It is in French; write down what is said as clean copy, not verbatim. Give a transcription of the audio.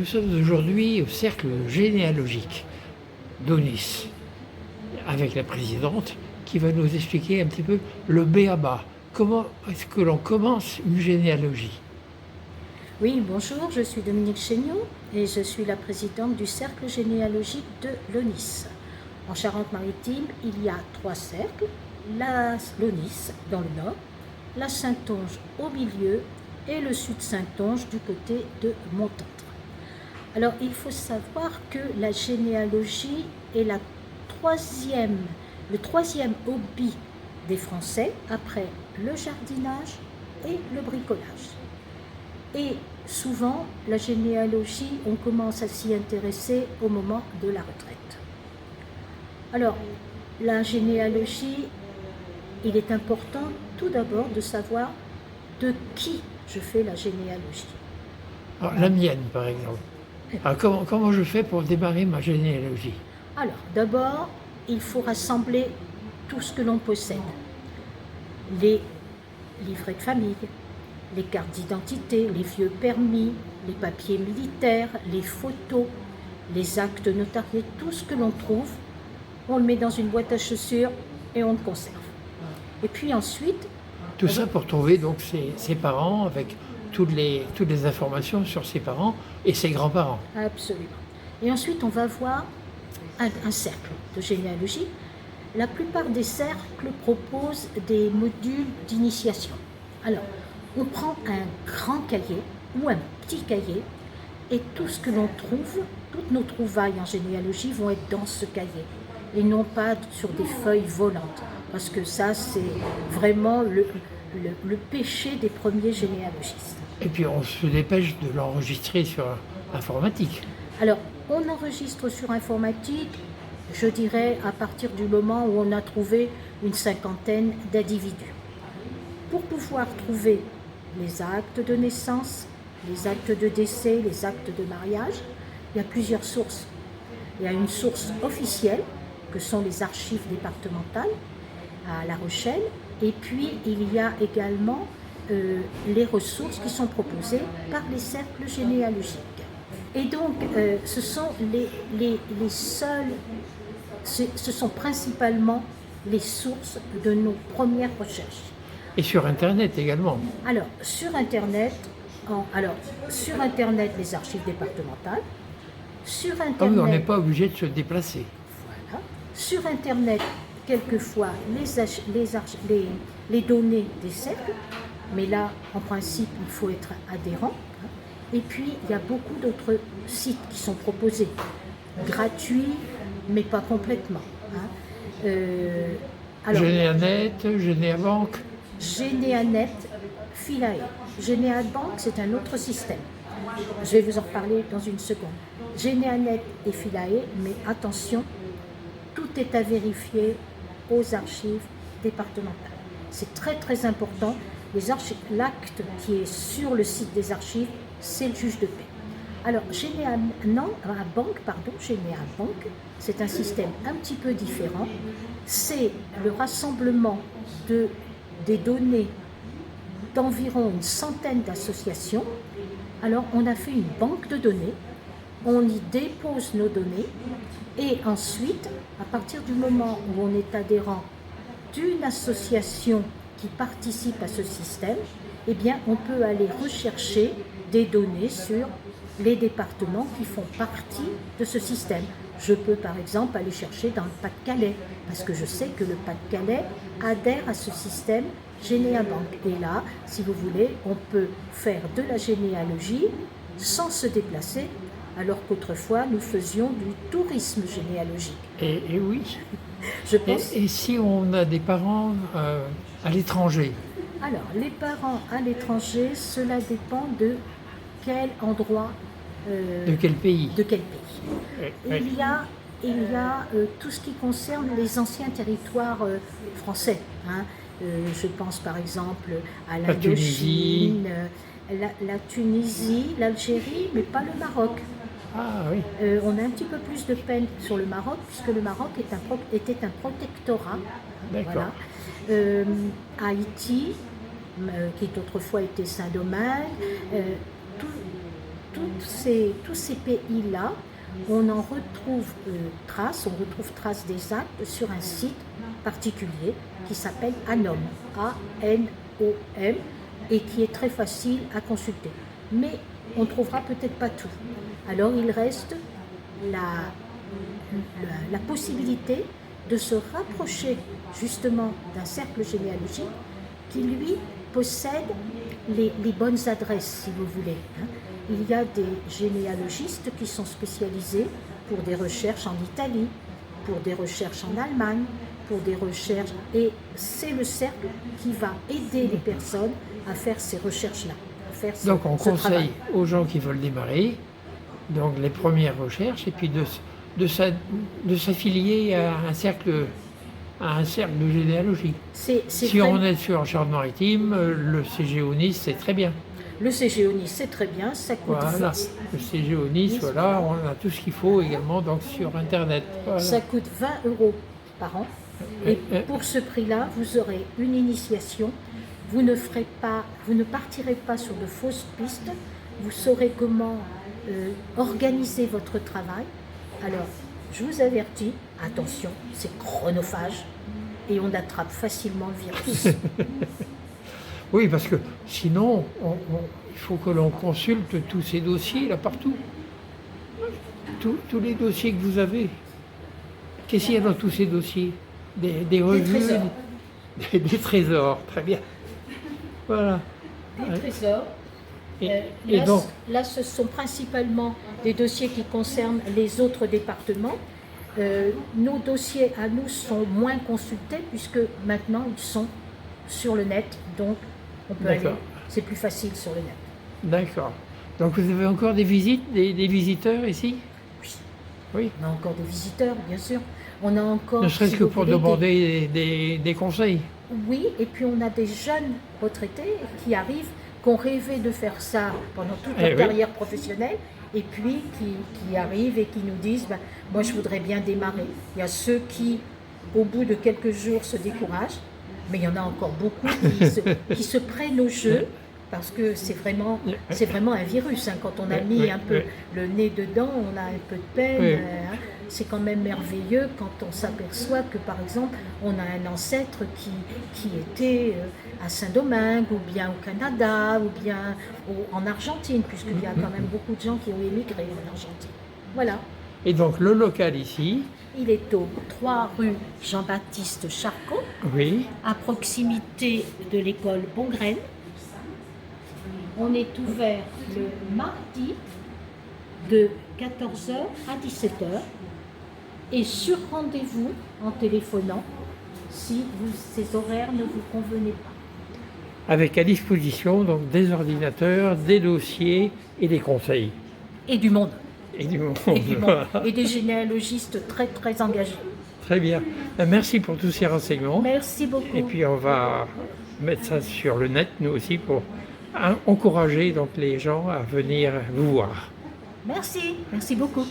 nous sommes aujourd'hui au cercle généalogique d'Aunis, avec la présidente qui va nous expliquer un petit peu le b.a.-ba. Comment est-ce que l'on commence une généalogie? Oui, bonjour, je suis Dominique Chéniaud et je suis la présidente du cercle généalogique de l'Aunis. En Charente-Maritime, il y a 3 cercles, l'Aunis dans le nord, la Saintonge au milieu et le sud Saintonge du côté de Montendre. Alors, il faut savoir que la généalogie est le troisième hobby des Français après le jardinage et le bricolage. Et souvent, la généalogie, on commence à s'y intéresser au moment de la retraite. Alors, la généalogie, il est important tout d'abord de savoir de qui je fais la généalogie. Alors, la mienne, par exemple. Alors, comment je fais pour démarrer ma généalogie? Alors, d'abord, il faut rassembler tout ce que l'on possède. Les livrets de famille, les cartes d'identité, les vieux permis, les papiers militaires, les photos, les actes notariés, tout ce que l'on trouve, on le met dans une boîte à chaussures et on le conserve. Et puis ensuite... Tout ça pour trouver donc ses parents avec toutes les informations sur ses parents et ses grands-parents. Absolument. Et ensuite, on va voir un cercle de généalogie. La plupart des cercles proposent des modules d'initiation. Alors, on prend un grand cahier ou un petit cahier et tout ce que l'on trouve, toutes nos trouvailles en généalogie vont être dans ce cahier et non pas sur des feuilles volantes, parce que ça, c'est vraiment le péché des premiers généalogistes. Et puis on se dépêche de l'enregistrer sur informatique. Alors, on enregistre sur informatique, je dirais, à partir du moment où on a trouvé une 50aine d'individus. Pour pouvoir trouver les actes de naissance, les actes de décès, les actes de mariage, il y a plusieurs sources. Il y a une source officielle, que sont les archives départementales à La Rochelle, et puis il y a également les ressources qui sont proposées par les cercles généalogiques. Et donc, ce sont ce sont principalement les sources de nos premières recherches. Et sur Internet également. Alors, sur Internet, les archives départementales. Sur Internet, ah oui, on n'est pas obligé de se déplacer. Voilà. Sur Internet, quelquefois, les données des cercles, mais là, en principe, il faut être adhérent. Et puis, il y a beaucoup d'autres sites qui sont proposés, gratuits, mais pas complètement. Généanet, Généabank. Généanet, Philae. Généabank, c'est un autre système. Je vais vous en reparler dans une seconde. Généanet et Philae, mais attention, tout est à vérifier aux archives départementales. C'est très très important. L'acte qui est sur le site des archives, c'est le juge de paix. Alors, Généabank, c'est un système un petit peu différent. C'est le rassemblement des données d'environ une centaine d'associations. Alors, on a fait une banque de données, on y dépose nos données, et ensuite, à partir du moment où on est adhérent d'une association qui participe à ce système, eh bien, on peut aller rechercher des données sur les départements qui font partie de ce système. Je peux par exemple aller chercher dans le Pas-de-Calais, parce que je sais que le Pas-de-Calais adhère à ce système Généabank. Et là, si vous voulez, on peut faire de la généalogie sans se déplacer, alors qu'autrefois, nous faisions du tourisme généalogique. Et oui. Je pense... Et si on a des parents à l'étranger? Alors, les parents à l'étranger, cela dépend de quel endroit... de quel pays? De quel pays. Il y a tout ce qui concerne les anciens territoires français. Je pense par exemple à l'Indochine, la Tunisie, l'Algérie, mais pas le Maroc. Ah oui. On a un petit peu plus de peine sur le Maroc, puisque le Maroc était un protectorat. D'accord. Voilà. Haïti, qui autrefois était Saint-Domingue, tous ces pays-là, on en retrouve on retrouve trace des actes sur un site particulier qui s'appelle ANOM, A-N-O-M, et qui est très facile à consulter. Mais on ne trouvera peut-être pas tout. Alors il reste la possibilité de se rapprocher justement d'un cercle généalogique qui, lui, possède les bonnes adresses, si vous voulez. Il y a des généalogistes qui sont spécialisés pour des recherches en Italie, pour des recherches en Allemagne, pour des recherches... Et c'est le cercle qui va aider les personnes à faire ces recherches-là. Donc on conseille aux gens qui veulent démarrer, donc les premières recherches, et puis de s'affilier à un cercle de généalogie. Si on est sur Charente-Maritime, le CGO Nice, c'est très bien. Le CGO Nice, c'est très bien, ça coûte... Voilà, le CGO Nice, voilà, on a tout ce qu'il faut également donc, sur Internet. Voilà. Ça coûte 20 € par an. Et pour ce prix-là, vous aurez une initiation. Vous ne partirez pas sur de fausses pistes. Vous saurez comment organiser votre travail. Alors, je vous avertis, attention, c'est chronophage et on attrape facilement le virus. Oui, parce que sinon, il faut que l'on consulte tous ces dossiers là partout. Tous les dossiers que vous avez. Qu'est-ce qu'il y a dans tous ces dossiers? Des revues, des trésors. Des trésors, très bien. Voilà. Des trésors. Là, ce sont principalement des dossiers qui concernent les autres départements. Nos dossiers à nous sont moins consultés puisque maintenant ils sont sur le net, donc on peut aller. C'est plus facile sur le net. D'accord. Donc vous avez encore des visites, des visiteurs ici? Oui. On a encore des visiteurs, bien sûr. On a encore. Ne serait-ce que pour demander des conseils. Oui, et puis on a des jeunes retraités qui arrivent, qui ont rêvé de faire ça pendant toute leur carrière professionnelle, et puis qui arrivent et qui nous disent moi je voudrais bien démarrer. Il y a ceux qui, au bout de quelques jours, se découragent, mais il y en a encore beaucoup qui se prennent au jeu, parce que c'est vraiment un virus. Quand on a mis un peu le nez dedans, on a un peu de peine. C'est quand même merveilleux quand on s'aperçoit que, par exemple, on a un ancêtre qui était à Saint-Domingue, ou bien au Canada, ou bien en Argentine, puisqu'il y a quand même beaucoup de gens qui ont émigré en Argentine. Voilà. Et donc le local ici? Il est au 3 rue Jean-Baptiste Charcot, à proximité de l'école Bongraine. On est ouvert le mardi de 14h à 17h et sur rendez-vous en téléphonant si ces horaires ne vous convenaient pas. Avec à disposition donc des ordinateurs, des dossiers et des conseils. Et du monde. Et du monde. Et des généalogistes très très engagés. Très bien. Merci pour tous ces renseignements. Merci beaucoup. Et puis on va mettre ça sur le net, nous aussi, pour encourager donc les gens à venir vous voir. Merci beaucoup.